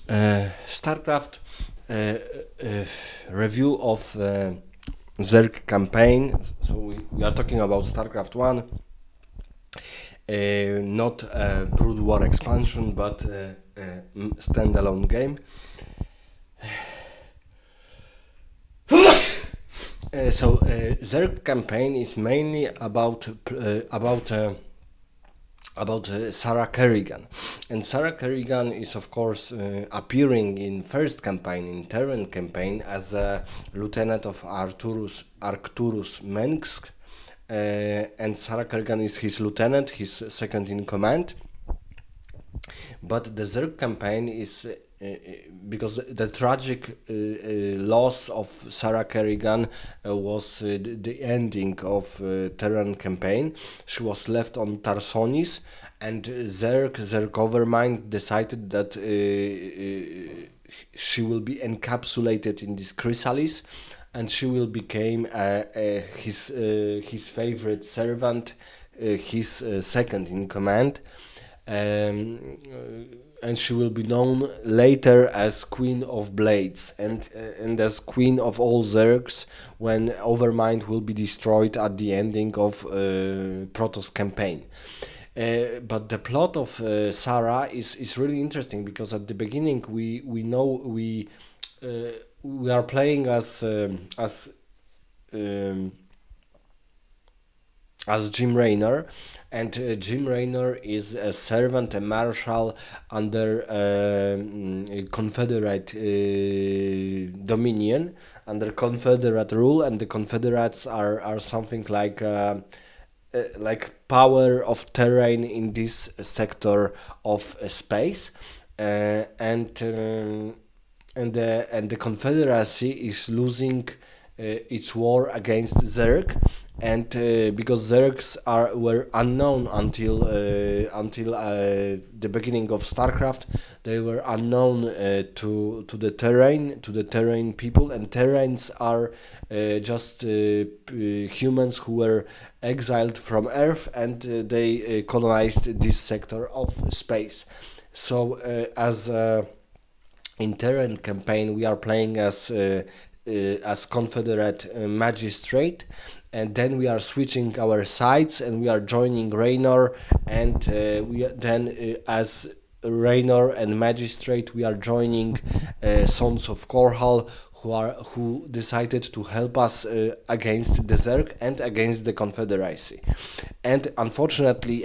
Starcraft review of Zerg campaign. So we are talking about Starcraft 1, not a Brood War expansion, but standalone game. Zerg campaign is mainly about Sarah Kerrigan, and Sarah Kerrigan is of course appearing in first campaign, in Terran campaign, as a lieutenant of Arcturus Mensk, and Sarah Kerrigan is his lieutenant, his second in command. But the Zerg campaign is because the tragic loss of Sarah Kerrigan was the ending of Terran campaign. She was left on Tarsonis, and their government decided that she will be encapsulated in this chrysalis, and she will become his favorite servant, his second in command. And she will be known later as Queen of Blades and as Queen of all Zergs when Overmind will be destroyed at the ending of Protoss campaign. But the plot of Sarah is really interesting because at the beginning we are playing as Jim Raynor, and Jim Raynor is a servant, a marshal under Confederate dominion, under Confederate rule, and the Confederates are something like power of terrain in this sector of space, and the Confederacy is losing its war against Zerg, and because Zergs were unknown until the beginning of Starcraft, they were unknown to the terrain people, and terrains are just humans who were exiled from Earth, and they colonized this sector of space. So as in Terran campaign, we are playing as Confederate magistrate, and then we are switching our sides and we are joining Raynor, and as Raynor and magistrate we are joining Sons of Korhal, who decided to help us against the Zerg and against the Confederacy. And unfortunately,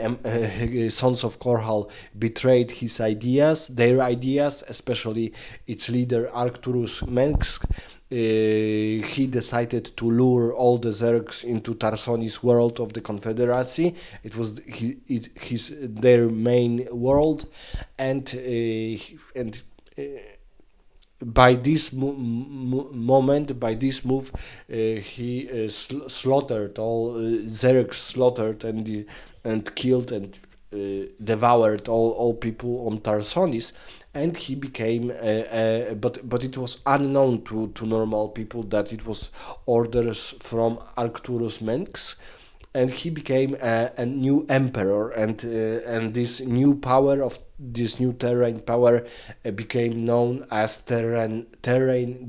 Sons of Korhal betrayed their ideas, especially its leader Arcturus Mensk. He decided to lure all the Zergs into Tarsonis world of the Confederacy. It was their main world, and by this by this move, he slaughtered all Zerg, slaughtered and killed and devoured all people on Tarsonis, and he became but it was unknown to normal people that it was orders from Arcturus Menks, and he became a new emperor, and this new power of this new terrain power became known as terrain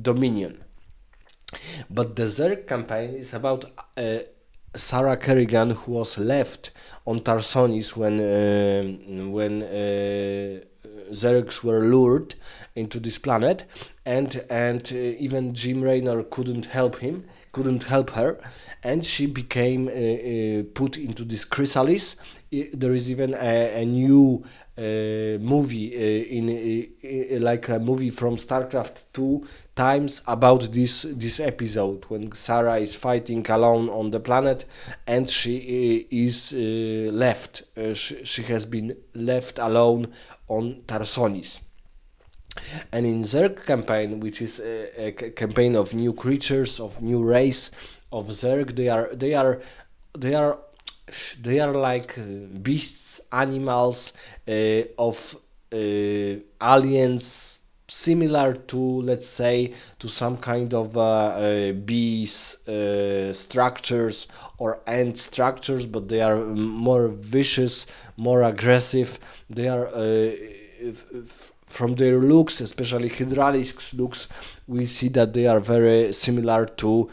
dominion. But the Zerg campaign is about Sarah Kerrigan, who was left on Tarsonis when Zergs were lured into this planet, and even Jim Raynor couldn't help her, and she became put into this chrysalis. There is even a new movie like a movie from Starcraft 2 times about this episode when Sarah is fighting alone on the planet, and she is left. She has been left alone on Tarsonis. And in Zerg campaign, which is a campaign of new creatures, of new race of Zerg, they are like beasts, animals of aliens, similar to, let's say, to some kind of bees structures or ant structures, but they are more vicious, more aggressive. They are from their looks, especially Hydralisk's looks, we see that they are very similar to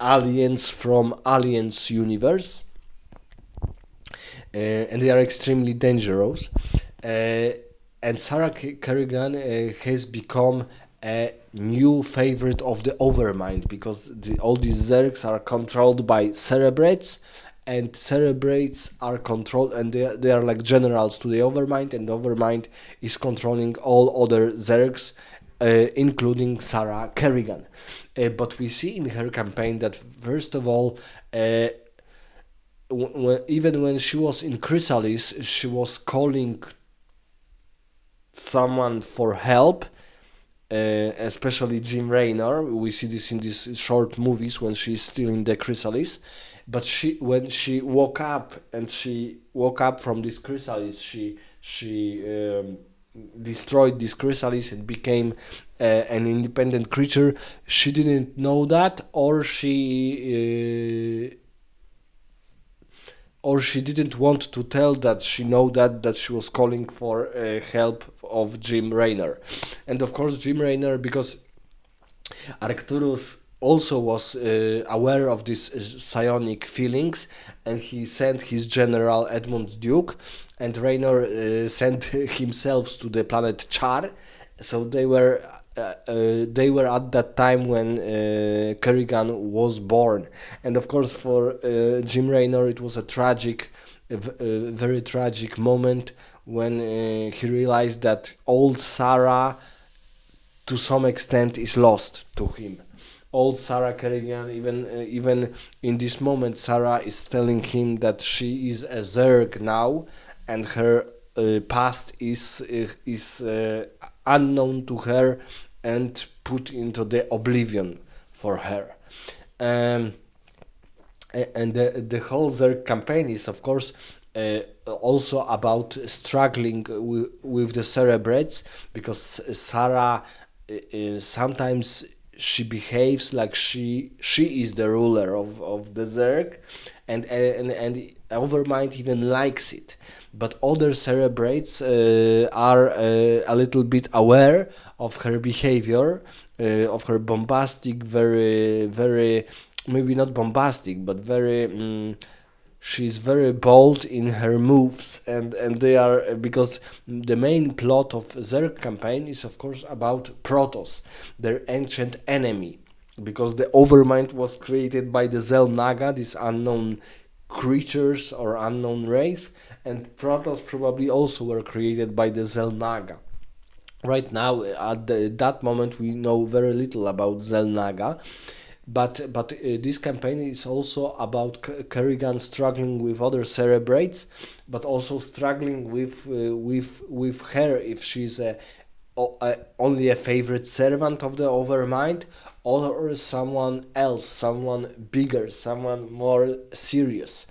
aliens from Aliens universe, and they are extremely dangerous. Uh, and Sarah Kerrigan has become a new favorite of the Overmind because all these Zergs are controlled by Cerebrates, and Cerebrates are controlled, and they are like generals to the Overmind, and the Overmind is controlling all other Zergs, including Sarah Kerrigan. But we see in her campaign that, first of all, even when she was in Chrysalis, she was calling someone for help, especially Jim Raynor. We see this in these short movies when she's still in the Chrysalis. But when she woke up from this Chrysalis, she destroyed this Chrysalis and became an independent creature. She didn't know that, or she didn't want to tell that she know that she was calling for help of Jim Raynor. And of course Jim Raynor, because Arcturus also was aware of these psionic feelings, and he sent his general Edmund Duke, and Raynor sent himself to the planet Char. So they were at that time when Kerrigan was born, and of course for Jim Raynor it was a very tragic moment when he realized that old Sarah to some extent is lost to him. Old Sarah Kerrigan, even in this moment, Sarah is telling him that she is a Zerg now, and her past is unknown to her and put into the oblivion for her. Um, and the whole Zerg campaign is, of course, also about struggling with the Cerebrates, because Sarah sometimes she behaves like she is the ruler of the Zerg, and Overmind even likes it. But other Cerebrates are a little bit aware of her behavior, of her bombastic, very maybe not bombastic, but very. She's very bold in her moves, and they are, because the main plot of Zerg campaign is of course about Protoss, their ancient enemy, because the Overmind was created by the Zelnaga, these unknown creatures or unknown race, and Protoss probably also were created by the Zelnaga. Right now, at that moment, we know very little about Zelnaga, but this campaign is also about Kerrigan struggling with other Cerebrates, but also struggling with her, if she's only a favorite servant of the Overmind, or someone else, someone bigger, someone more serious.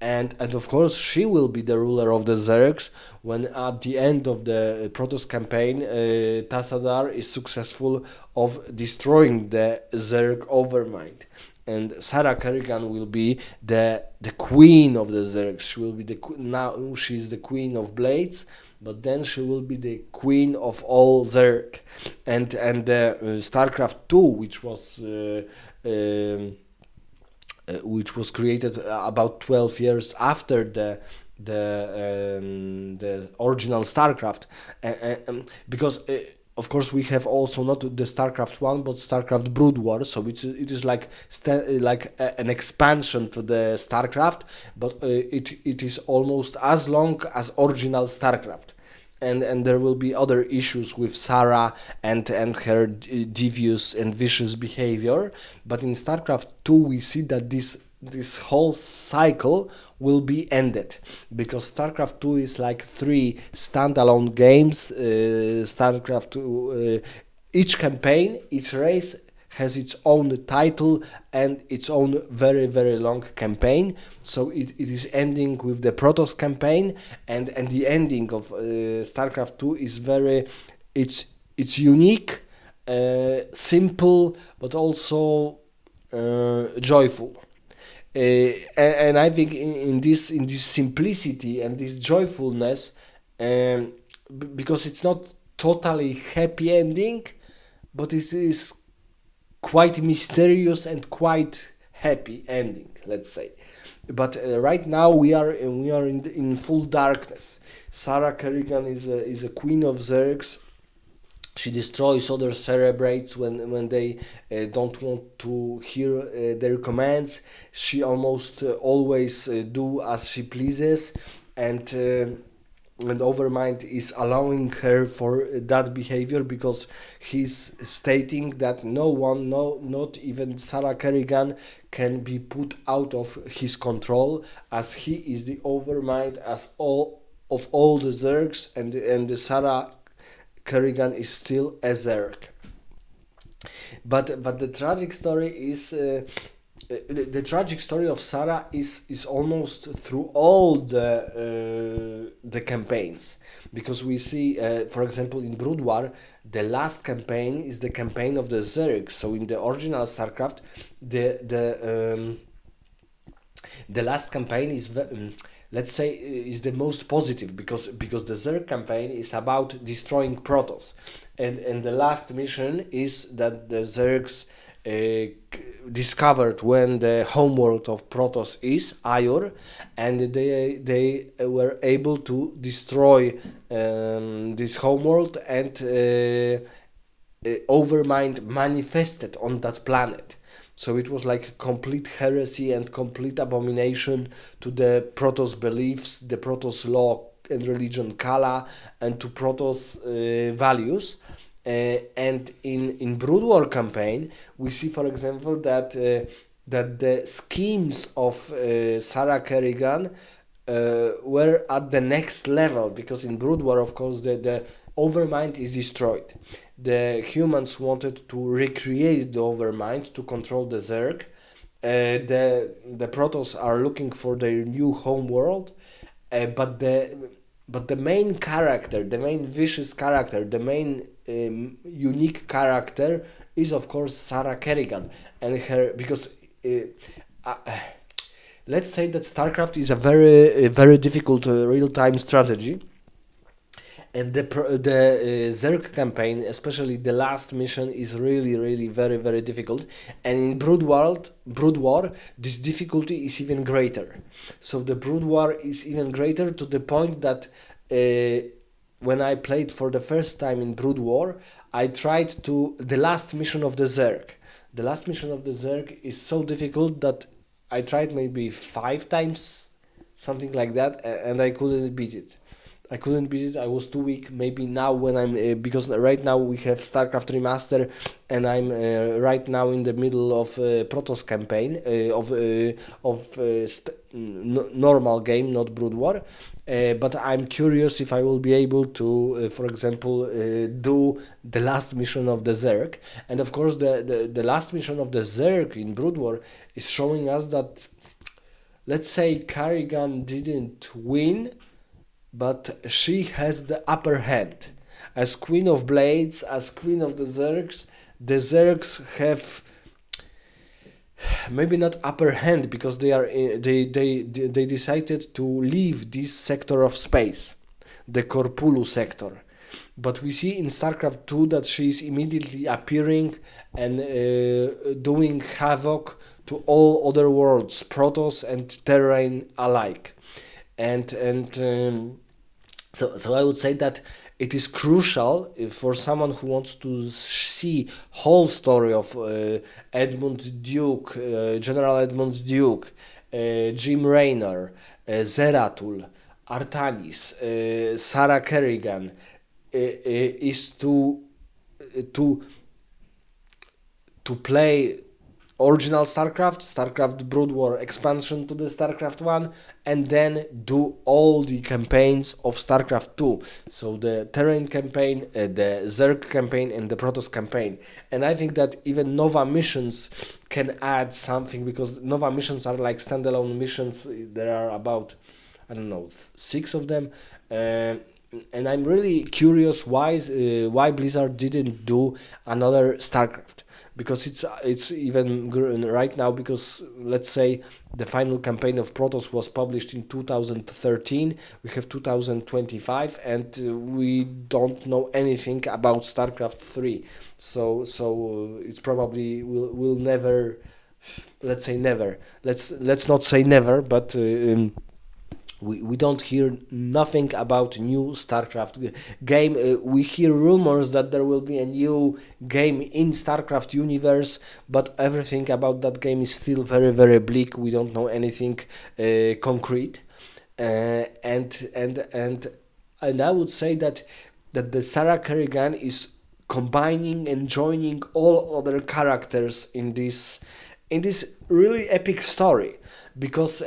And of course she will be the ruler of the Zergs when at the end of the Protoss campaign Tassadar is successful of destroying the Zerg Overmind, and Sarah Kerrigan will be the queen of the Zergs. She will be now she's the queen of Blades, but then she will be the queen of all Zerg. And Starcraft 2, which was created about 12 years after the original Starcraft, because of course we have also not the Starcraft 1 but Starcraft Brood War, so it is like an expansion to the Starcraft, but it is almost as long as original Starcraft. And there will be other issues with Sarah and her devious and vicious behavior. But in StarCraft 2 we see that this whole cycle will be ended, because StarCraft 2 is like 3 standalone games. StarCraft 2, each campaign, each race has its own title and its own very long campaign. So it is ending with the Protoss campaign, and the ending of StarCraft 2 is it's unique, simple, but also joyful. And I think in this simplicity and this joyfulness, because it's not totally happy ending, but it is quite mysterious and quite happy ending, let's say. But right now we are in full darkness. Sarah Kerrigan is a queen of Zergs. She destroys other cerebrates when they don't want to hear their commands. She almost always do as she pleases, and Overmind is allowing her for that behavior because he's stating that no one, no, not even Sarah Kerrigan, can be put out of his control, as he is the Overmind as all the Zergs, and Sarah Kerrigan is still a Zerg. But the tragic story is the tragic story of Sarah is almost through all the campaigns, because we see, for example, in Brood War, the last campaign is the campaign of the Zerg. So in the original Starcraft, the last campaign is let's say is the most positive, because the Zerg campaign is about destroying Protoss, and the last mission is that the Zergs discovered when the homeworld of Protoss is Aiur, and they were able to destroy this homeworld, and Overmind manifested on that planet. So it was like complete heresy and complete abomination to the Protoss beliefs, the Protoss law and religion Kala, and to Protoss values. And in Brood War campaign, we see, for example, that the schemes of Sarah Kerrigan were at the next level, because in Brood War, of course, the Overmind is destroyed. The humans wanted to recreate the Overmind to control the Zerg. The Protoss are looking for their new home world, but the main character, the main vicious character, the main unique character is, of course, Sarah Kerrigan, and her, because uh, let's say that Starcraft is a very difficult real-time strategy, and the Zerg campaign, especially the last mission, is really very difficult. And in Brood War, this difficulty is even greater. So the Brood War is even greater, to the point that when I played for the first time in Brood War, I tried to the last mission of the Zerg. The last mission of the Zerg is so difficult that I tried maybe 5 times, something like that, and I couldn't beat it. I was too weak. Maybe now, when I'm because right now we have StarCraft Remaster, and I'm right now in the middle of Protoss campaign normal game, not Brood War. But I'm curious if I will be able to, for example, do the last mission of the Zerg. And of course, the last mission of the Zerg in Brood War is showing us that, let's say, Kerrigan didn't win, but she has the upper hand. As Queen of Blades, as Queen of the Zergs have maybe not upper hand, because they decided to leave this sector of space, the Corpulu sector. But we see in StarCraft 2 that she is immediately appearing and doing havoc to all other worlds, Protoss and Terrain alike. So I would say that it is crucial for someone who wants to see whole story of Edmund Duke, General Edmund Duke, Jim Raynor, Zeratul, Artanis, Sarah Kerrigan, is to play original Starcraft Brood War expansion to the Starcraft 1, and then do all the campaigns of Starcraft 2. So the Terrain campaign, the Zerg campaign, and the Protoss campaign. And I think that even Nova missions can add something, because Nova missions are like standalone missions. There are about, I don't know, 6 of them. And I'm really curious why Blizzard didn't do another Starcraft. because it's even right now, because let's say the final campaign of Protoss was published in 2013. We have 2025, and we don't know anything about StarCraft 3. So it's probably will never, let's say never. Let's not say never, but we don't hear nothing about new StarCraft game. We hear rumors that there will be a new game in StarCraft universe, but everything about that game is still very very bleak. We don't know anything concrete, and I would say that the Sarah Kerrigan is combining and joining all other characters in this really epic story, because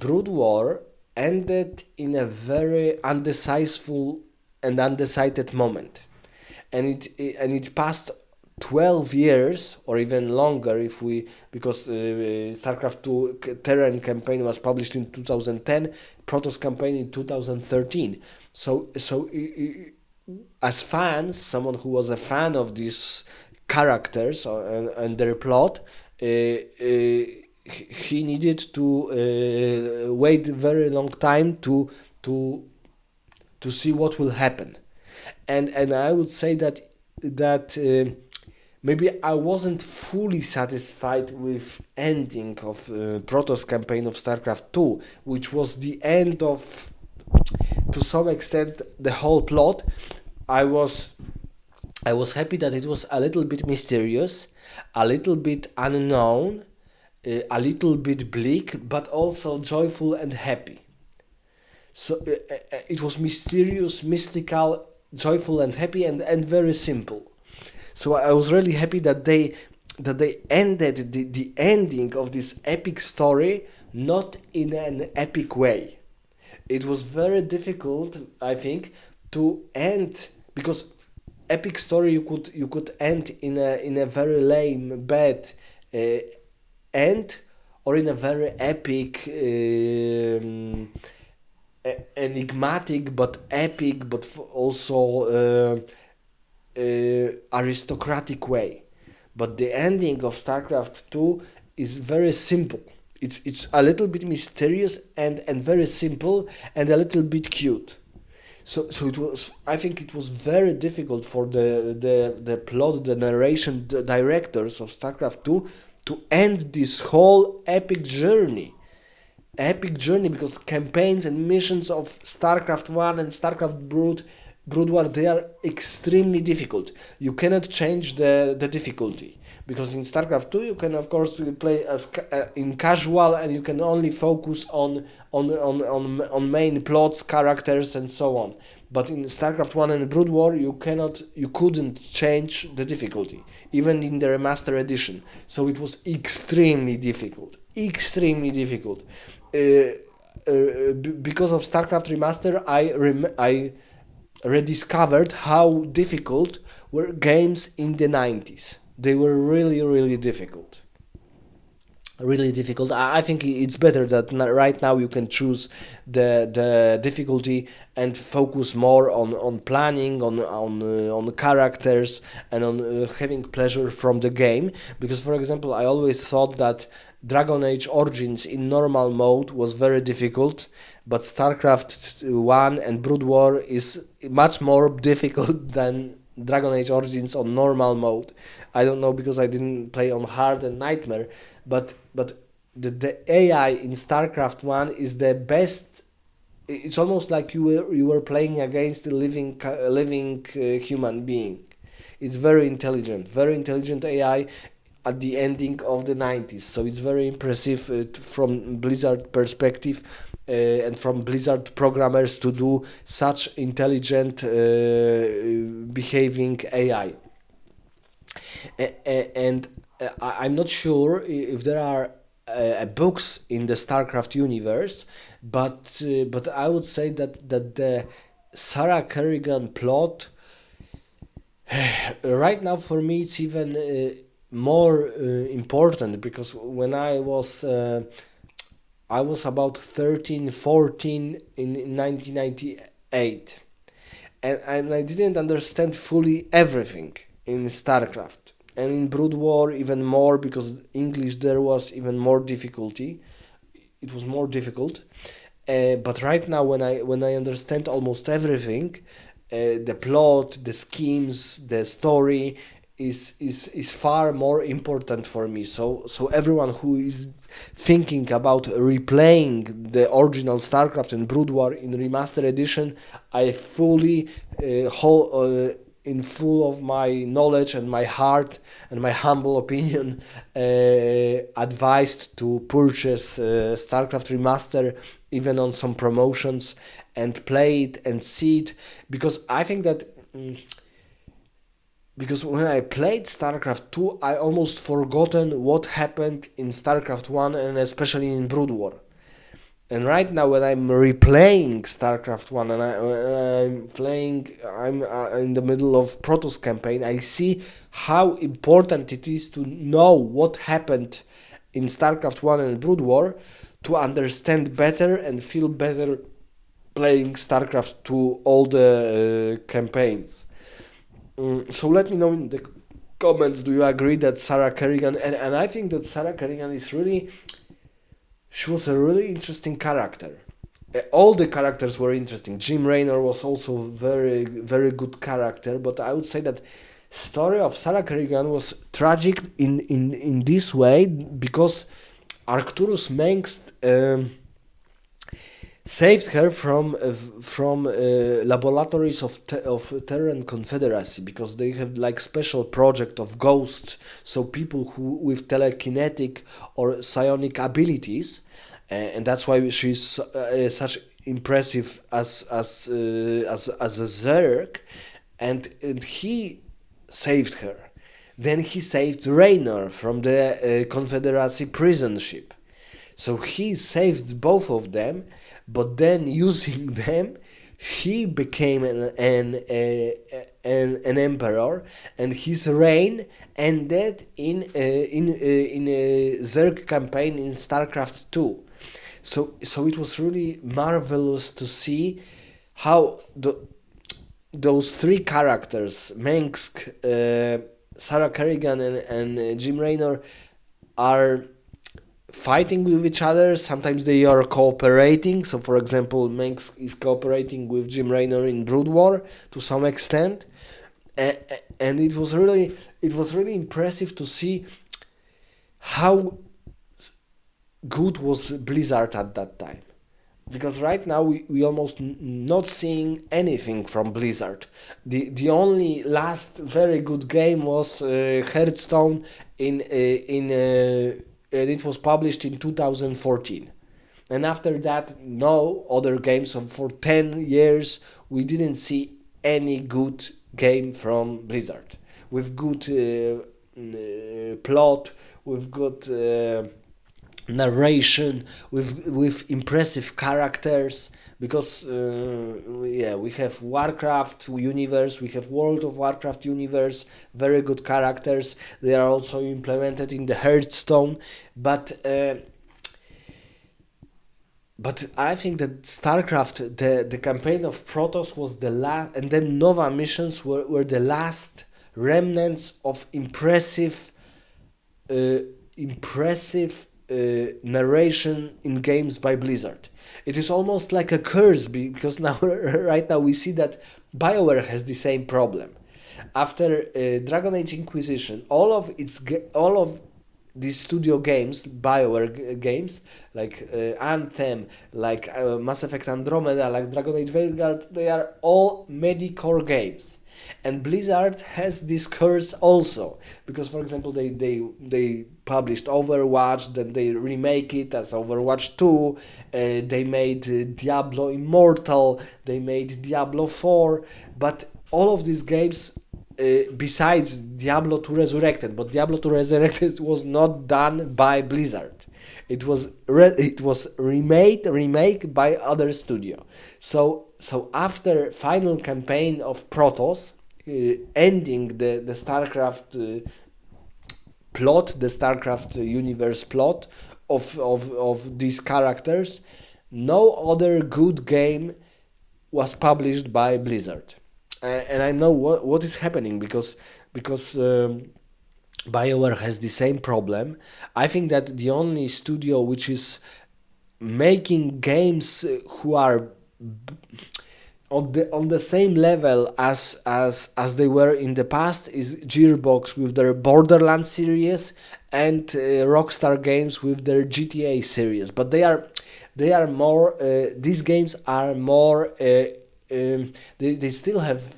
Brood War ended in a very undecisive and undecided moment, and it passed 12 years or even longer, if we because StarCraft 2 Terran campaign was published in 2010, Protoss campaign in 2013. As fans, someone who was a fan of these characters and their plot, he needed to wait a very long time to to see what will happen, and I would say that maybe I wasn't fully satisfied with ending of Protoss campaign of StarCraft 2, which was the end of, to some extent, the whole plot. I was I was happy that it was a little bit mysterious, a little bit unknown, a little bit bleak, but also joyful and happy. So it was mysterious, mystical, joyful, and happy, and very simple. So I was really happy that they ended the ending of this epic story not in an epic way. It was very difficult, I think, to end, because epic story you could end in a very lame, bad uh, end, or in a very epic, enigmatic but epic, but also aristocratic way. But the ending of StarCraft 2 is very simple. It's a little bit mysterious and very simple and a little bit cute. So it was. I think it was very difficult for the plot, the narration, the directors of StarCraft 2 to end this whole epic journey, because campaigns and missions of StarCraft 1 and StarCraft Brood War, they are extremely difficult. You cannot change the difficulty, because in StarCraft 2 you can of course play as in casual, and you can only focus on main plots, characters, and so on. But in StarCraft 1 and Brood War you couldn't change the difficulty, even in the remaster edition. So it was extremely difficult, extremely difficult. Because of StarCraft remaster, I rediscovered how difficult were games in the 90s. They were really, really difficult. Really difficult. I think it's better that right now you can choose the difficulty and focus more on planning, on characters, and on having pleasure from the game. Because, for example, I always thought that Dragon Age Origins in normal mode was very difficult, but StarCraft 1 and Brood War is much more difficult than Dragon Age Origins on normal mode. I don't know, because I didn't play on hard and nightmare, but the AI in StarCraft 1 is the best. It's almost like you were playing against a living human being. It's very intelligent AI at the ending of the 90s. So it's very impressive from Blizzard perspective, and from Blizzard programmers to do such intelligent behaving AI. And I'm not sure if there are books in the StarCraft universe, but I would say that the Sarah Kerrigan plot right now for me it's even more important, because when I was about 13, 14 in 1998, and I didn't understand fully everything in StarCraft. and in Brood War even more, because English there was even more difficulty. It was more difficult. But right now, when I understand almost everything, the plot, the schemes, the story is far more important for me. So everyone who is thinking about replaying the original StarCraft and Brood War in remaster edition, I fully in full of my knowledge and my heart and my humble opinion, advised to purchase StarCraft Remaster, even on some promotions, and play it and see it, because I think that because when I played StarCraft 2, I almost forgotten what happened in StarCraft 1 and especially in Brood War. And right now, when I'm replaying StarCraft One and I'm in the middle of Protoss campaign, I see how important it is to know what happened in StarCraft One and Brood War to understand better and feel better playing StarCraft 2 all the campaigns. So let me know in the comments, do you agree that Sarah Kerrigan, and I think that Sarah Kerrigan is really, she was a really interesting character. All the characters were interesting. Jim Raynor was also very good character, but I would say that story of Sarah Kerrigan was tragic in this way, because Arcturus Mengsk saved her from laboratories of Terran Confederacy, because they have like special project of ghosts, so people who with telekinetic or psionic abilities, and that's why she's such impressive as a Zerg, and he saved her. Then he saved Raynor from the Confederacy prison ship. So he saved both of them, but then using them, he became an emperor, and his reign ended in a Zerg campaign in StarCraft 2. So it was really marvelous to see how those three characters, Mengsk, Sarah Kerrigan, and Jim Raynor, are fighting with each other. Sometimes they are cooperating. So, for example, Mengsk is cooperating with Jim Raynor in Brood War to some extent, and it was really impressive to see how good was Blizzard at that time. Because right now we almost not seeing anything from Blizzard. The only last very good game was Hearthstone and it was published in 2014. And after that, no other games. So for 10 years, we didn't see any good game from Blizzard with good plot, with good narration, with impressive characters. Because we have Warcraft universe, we have World of Warcraft universe, very good characters. They are also implemented in the Hearthstone, but I think that StarCraft, the campaign of Protoss was the last, and then Nova missions were the last remnants of impressive narration in games by Blizzard. It is almost like a curse, because now right now we see that BioWare has the same problem. After Dragon Age Inquisition, all of these studio games, BioWare games, like Anthem, like Mass Effect Andromeda, like Dragon Age Vanguard, they are all medi-core games. And Blizzard has this curse also, because, for example, they published Overwatch, then they remake it as Overwatch 2, they made Diablo Immortal, they made Diablo 4, but all of these games, besides Diablo 2 Resurrected, but Diablo 2 Resurrected was not done by Blizzard. It was remake by other studio. So after final campaign of Protoss, ending the StarCraft plot, the StarCraft universe plot of these characters, no other good game was published by Blizzard. And I know what is happening, because BioWare has the same problem. I think that the only studio which is making games who are on the same level as they were in the past is Gearbox with their Borderlands series and Rockstar Games with their GTA series. But they are more these games are more they still have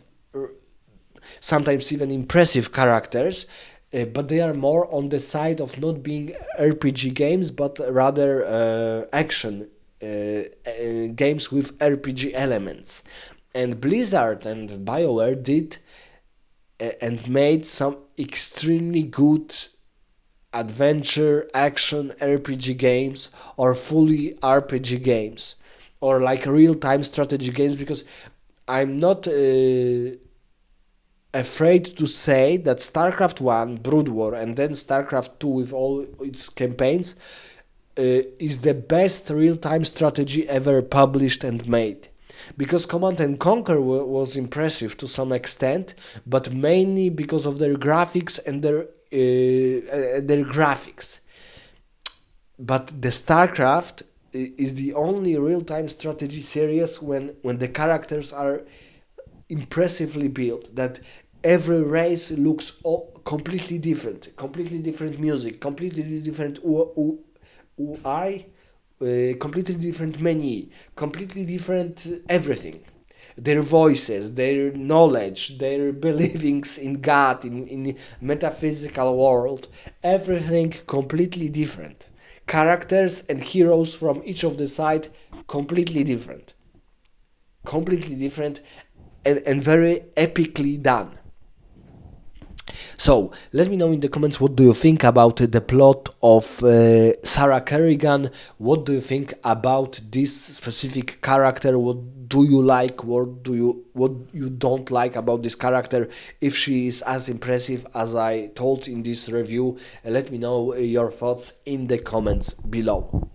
sometimes even impressive characters, but they are more on the side of not being RPG games, but rather action games with RPG elements. And Blizzard and BioWare did and made some extremely good adventure action RPG games or fully RPG games or like real time strategy games, because I'm not afraid to say that StarCraft 1, Brood War, and then StarCraft 2 with all its campaigns is the best real-time strategy ever published and made. Because Command and Conquer was impressive to some extent, but mainly because of their graphics and their graphics. But the StarCraft is the only real-time strategy series when the characters are impressively built, that every race looks completely different music, completely different UI, completely different menu, completely different everything. Their voices, their knowledge, their believings in God, in metaphysical world, everything completely different. Characters and heroes from each of the side completely different. Completely different and very epically done. So let me know in the comments what do you think about the plot of Sarah Kerrigan. What do you think about this specific character? What do you like? What you don't like about this character? If she is as impressive as I told in this review, let me know your thoughts in the comments below.